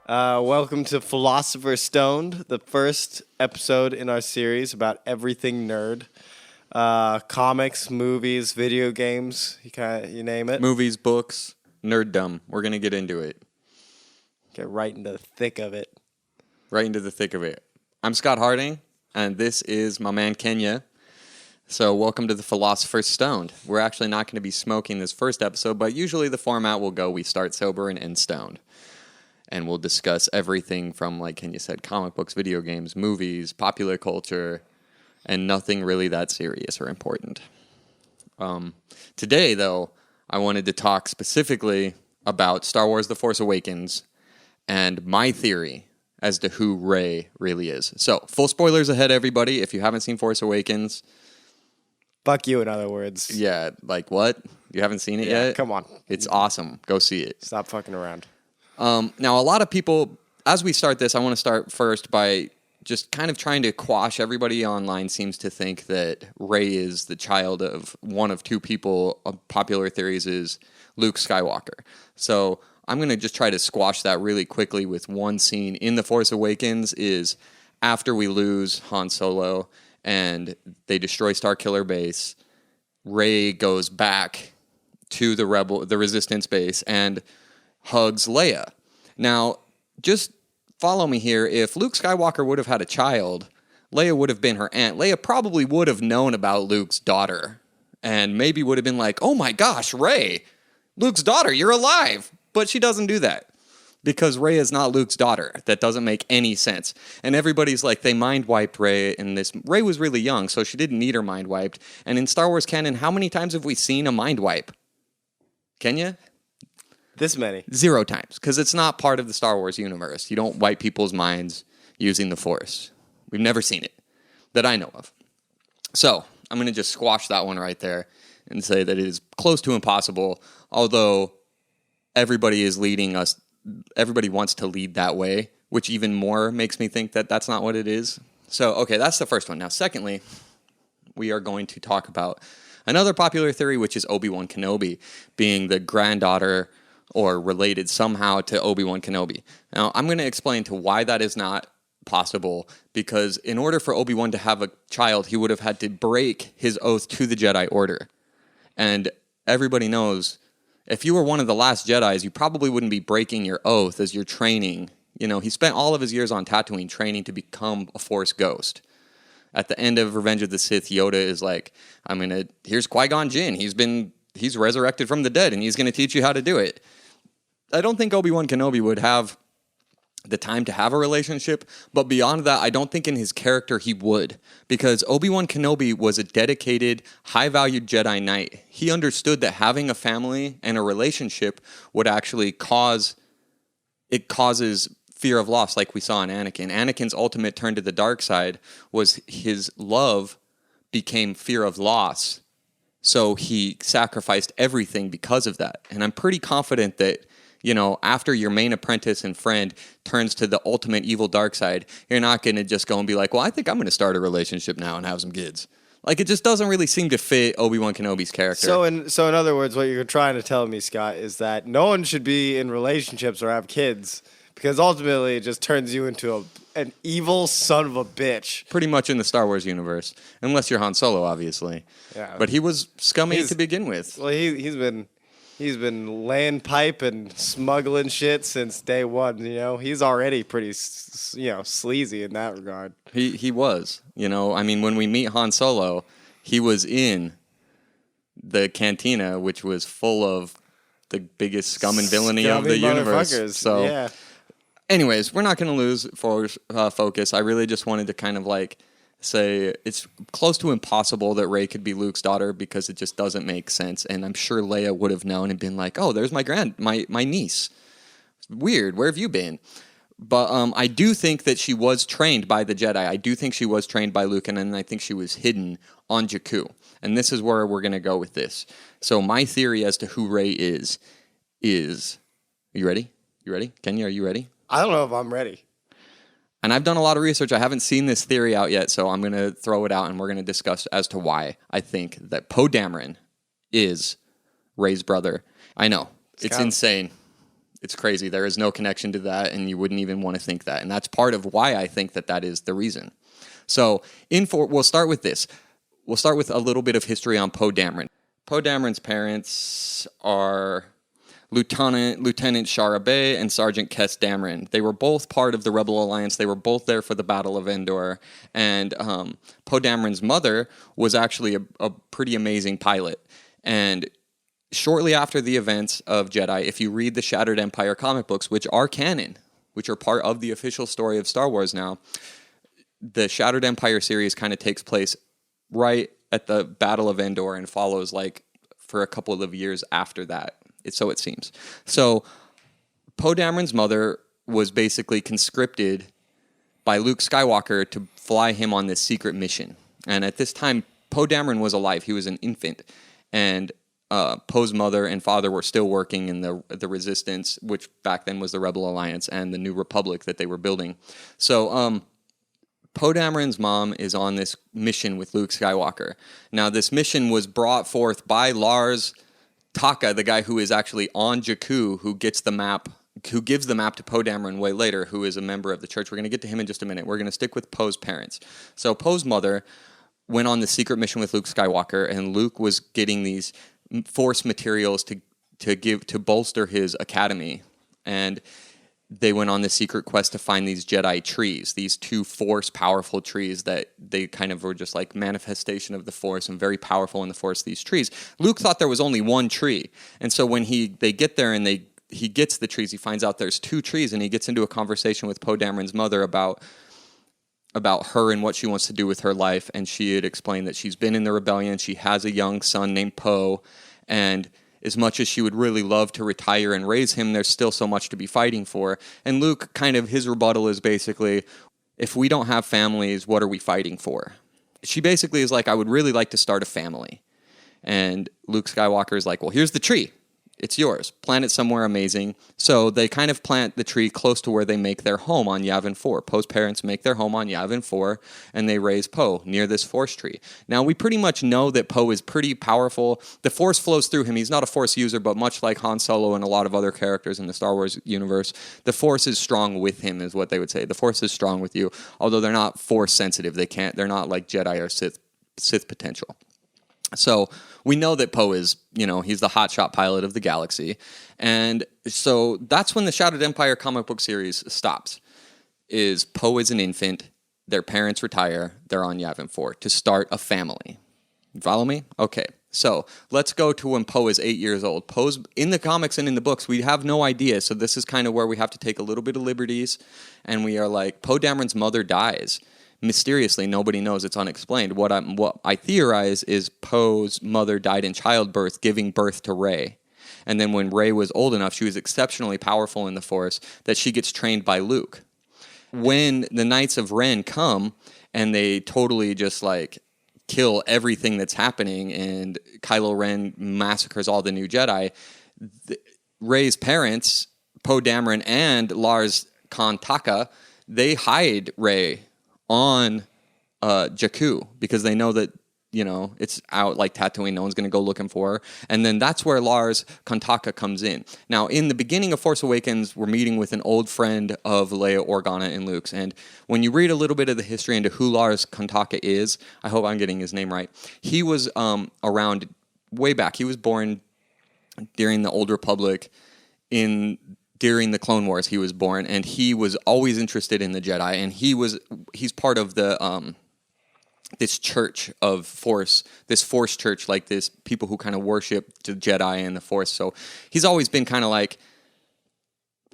Welcome to Philosopher Stoned, the first episode in our series about everything nerd. Comics, movies, video games, you name it. Movies, books, nerddom. We're going to get into it. Get right into the thick of it. Right into the thick of it. I'm Scott Harding, and this is my man Kenya. So welcome to the Philosopher Stoned. We're actually not going to be smoking this first episode, but usually the format will go, we start sober and end stoned. And we'll discuss everything from, like Kenya said, comic books, video games, movies, popular culture, and nothing really that serious or important. Today, though, I wanted to talk specifically about Star Wars The Force Awakens and my theory as to who Rey really is. So, full spoilers ahead, everybody. If you haven't seen Force Awakens... Fuck you, in other words. Yeah, like what? You haven't seen it yet? Come on. It's awesome. Go see it. Stop fucking around. Now, a lot of people, as we start this, I want to start first by just kind of trying to quash. Everybody online seems to think that Rey is the child of one of two people. Popular theories is Luke Skywalker. So I'm going to just try to squash that really quickly with one scene in The Force Awakens is after we lose Han Solo and they destroy Starkiller Base, Rey goes back to the Resistance base and hugs Leia. Now, just follow me here. If Luke Skywalker would have had a child, Leia would have been her aunt. Leia probably would have known about Luke's daughter and maybe would have been like, oh my gosh, Rey, Luke's daughter, you're alive. But she doesn't do that because Rey is not Luke's daughter. That doesn't make any sense. And everybody's like, they mind wiped Rey in this. Rey was really young, so she didn't need her mind wiped. And in Star Wars canon, how many times have we seen a mind wipe? Kenya? This many. 0 times, because it's not part of the Star Wars universe. You don't wipe people's minds using the Force. We've never seen it that I know of. So I'm going to just squash that one right there and say that it is close to impossible, although everybody is leading us. Everybody wants to lead that way, which even more makes me think that that's not what it is. So, okay, that's the first one. Now, secondly, we are going to talk about another popular theory, which is Obi-Wan Kenobi being the granddaughter or related somehow to Obi-Wan Kenobi. Now, I'm going to explain to why that is not possible, because in order for Obi-Wan to have a child, he would have had to break his oath to the Jedi Order. And everybody knows, if you were one of the last Jedis, you probably wouldn't be breaking your oath as you're training. You know, he spent all of his years on Tatooine training to become a Force ghost. At the end of Revenge of the Sith, Yoda is like, here's Qui-Gon Jinn. He's resurrected from the dead, and he's going to teach you how to do it. I don't think Obi-Wan Kenobi would have the time to have a relationship, but beyond that, I don't think in his character he would, because Obi-Wan Kenobi was a dedicated, high-valued Jedi Knight. He understood that having a family and a relationship would actually causes fear of loss, like we saw in Anakin. Anakin's ultimate turn to the dark side was his love became fear of loss, so he sacrificed everything because of that. And I'm pretty confident that, you know, after your main apprentice and friend turns to the ultimate evil dark side, you're not going to just go and be like, well, I think I'm going to start a relationship now and have some kids. Like, it just doesn't really seem to fit Obi-Wan Kenobi's character. So in other words, what you're trying to tell me, Scott, is that no one should be in relationships or have kids, because ultimately it just turns you into an evil son of a bitch. Pretty much in the Star Wars universe, unless you're Han Solo, obviously. Yeah. But he was scummy to begin with. Well, he's been laying pipe and smuggling shit since day one. You know, he's already pretty, sleazy in that regard. He was. You know, I mean, when we meet Han Solo, he was in the cantina, which was full of the biggest scum and villainy of the universe. So, yeah. Anyways, we're not going to lose focus. I really just wanted to kind of like say it's close to impossible that Rey could be Luke's daughter, because it just doesn't make sense. And I'm sure Leia would have known and been like, oh, there's my niece. Weird. Where have you been? But I do think that she was trained by the Jedi. I do think she was trained by Luke, and then I think she was hidden on Jakku. And this is where we're going to go with this. So my theory as to who Rey is, you ready? You ready? Kenya, are you ready? I don't know if I'm ready. And I've done a lot of research. I haven't seen this theory out yet, so I'm going to throw it out, and we're going to discuss as to why I think that Poe Dameron is Rey's brother. I know. It's insane. It's crazy. There is no connection to that, and you wouldn't even want to think that. And that's part of why I think that is the reason. So we'll start with this. We'll start with a little bit of history on Poe Dameron. Poe Dameron's parents are Lieutenant Shara Bey and Sergeant Kes Dameron. They were both part of the Rebel Alliance. They were both there for the Battle of Endor. And Poe Dameron's mother was actually a pretty amazing pilot. And shortly after the events of Jedi, if you read the Shattered Empire comic books, which are canon, which are part of the official story of Star Wars now, the Shattered Empire series kind of takes place right at the Battle of Endor and follows like for a couple of years after that. So it seems. So Poe Dameron's mother was basically conscripted by Luke Skywalker to fly him on this secret mission. And at this time, Poe Dameron was alive. He was an infant. And Poe's mother and father were still working in the Resistance, which back then was the Rebel Alliance, and the New Republic that they were building. So Poe Dameron's mom is on this mission with Luke Skywalker. Now, this mission was brought forth by Lars Taka, the guy who is actually on Jakku, who gives the map to Poe Dameron way later, who is a member of the church. We're going to get to him in just a minute. We're going to stick with Poe's parents. So Poe's mother went on the secret mission with Luke Skywalker, and Luke was getting these Force materials to bolster his academy. And they went on the secret quest to find these Jedi trees, these 2 Force powerful trees that they kind of were just like manifestation of the Force and very powerful in the Force, these trees. Luke thought there was only one tree. And so when they get there and he gets the trees, he finds out there's 2 trees, and he gets into a conversation with Poe Dameron's mother about her and what she wants to do with her life. And she had explained that she's been in the rebellion. She has a young son named Poe, and as much as she would really love to retire and raise him, there's still so much to be fighting for. And Luke, kind of his rebuttal is basically, if we don't have families, what are we fighting for? She basically is like, I would really like to start a family. And Luke Skywalker is like, well, here's the tree. It's yours. Plant it somewhere amazing. So they kind of plant the tree close to where they make their home on Yavin 4. Poe's parents make their home on Yavin 4, and they raise Poe near this Force tree. Now, we pretty much know that Poe is pretty powerful. The Force flows through him. He's not a Force user, but much like Han Solo and a lot of other characters in the Star Wars universe, the Force is strong with him, is what they would say. The Force is strong with you, although they're not Force sensitive. They're not like Jedi or Sith potential. So we know that Poe is, he's the hotshot pilot of the galaxy. And so that's when the Shattered Empire comic book series stops. Is Poe is an infant, their parents retire, they're on Yavin 4 to start a family. You follow me? Okay. So let's go to when Poe is 8 years old. Poe's in the comics and in the books, we have no idea. So this is kind of where we have to take a little bit of liberties. And we are like, Poe Dameron's mother dies. Mysteriously, nobody knows. It's unexplained. What I theorize is Poe's mother died in childbirth, giving birth to Rey. And then when Rey was old enough, she was exceptionally powerful in the Force that she gets trained by Luke. When the Knights of Ren come and they totally just like kill everything that's happening, and Kylo Ren massacres all the new Jedi, Rey's parents, Poe Dameron and Lars Taka, they hide Rey on Jakku because they know that it's out like Tatooine. No one's going to go looking for her. And then that's where Lars Taka comes in. Now, in the beginning of Force Awakens, we're meeting with an old friend of Leia Organa and Luke's. And when you read a little bit of the history into who Lars Taka is, I hope I'm getting his name right. He was around way back. He was born during the Old Republic during the Clone Wars. He was born, and he was always interested in the Jedi, and he's part of the this church of Force, this Force church, like this people who kind of worship the Jedi and the Force. So he's always been kind of like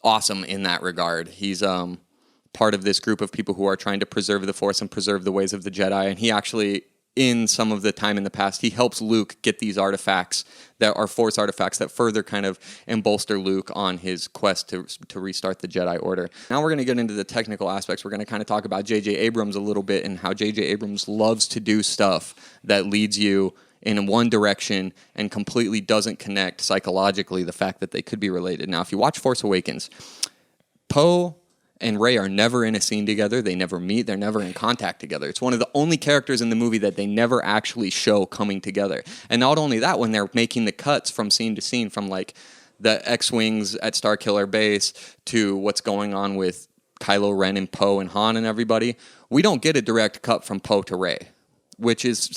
awesome in that regard. He's part of this group of people who are trying to preserve the Force and preserve the ways of the Jedi, and he actually, in some of the time in the past, he helps Luke get these artifacts that are Force artifacts that further kind of embolster Luke on his quest to restart the Jedi Order. Now we're going to get into the technical aspects. We're going to kind of talk about J.J. Abrams a little bit and how J.J. Abrams loves to do stuff that leads you in one direction and completely doesn't connect psychologically the fact that they could be related. Now, if you watch Force Awakens, Poe and Rey are never in a scene together. They never meet. They're never in contact together. It's one of the only characters in the movie that they never actually show coming together. And not only that, when they're making the cuts from scene to scene, from like the X-Wings at Starkiller Base to what's going on with Kylo Ren and Poe and Han and everybody, we don't get a direct cut from Poe to Rey, which is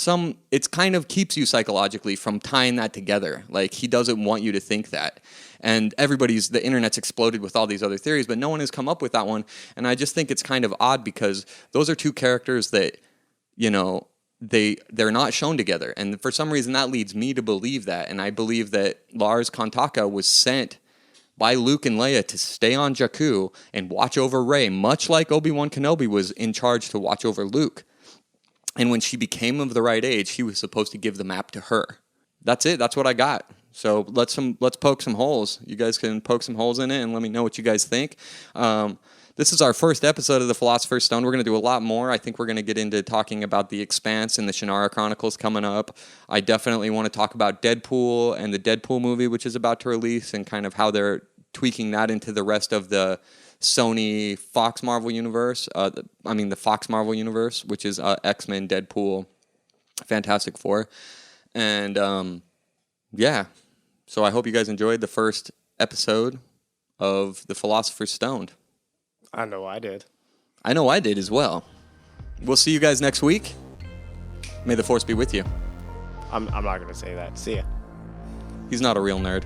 it's kind of keeps you psychologically from tying that together. Like, he doesn't want you to think that. And the internet's exploded with all these other theories, but no one has come up with that one. And I just think it's kind of odd because those are two characters that, you know, they're not shown together. And for some reason that leads me to believe that. And I believe that Lars Kontaka was sent by Luke and Leia to stay on Jakku and watch over Rey, much like Obi-Wan Kenobi was in charge to watch over Luke. And when she became of the right age, he was supposed to give the map to her. That's it. That's what I got. So let's poke some holes. You guys can poke some holes in it and let me know what you guys think. This is our first episode of the Philosopher's Stone. We're going to do a lot more. I think we're going to get into talking about The Expanse and the Shannara Chronicles coming up. I definitely want to talk about Deadpool and the Deadpool movie, which is about to release, and kind of how they're tweaking that into the rest of the Sony Fox Marvel universe. The Fox Marvel universe, which is X-Men, Deadpool, Fantastic Four. And yeah, so I hope you guys enjoyed the first episode of the Philosopher's Stone. I know I did. I know I did as well. We'll see you guys next week. May the Force be with you. I'm not going to say that. See ya. He's not a real nerd.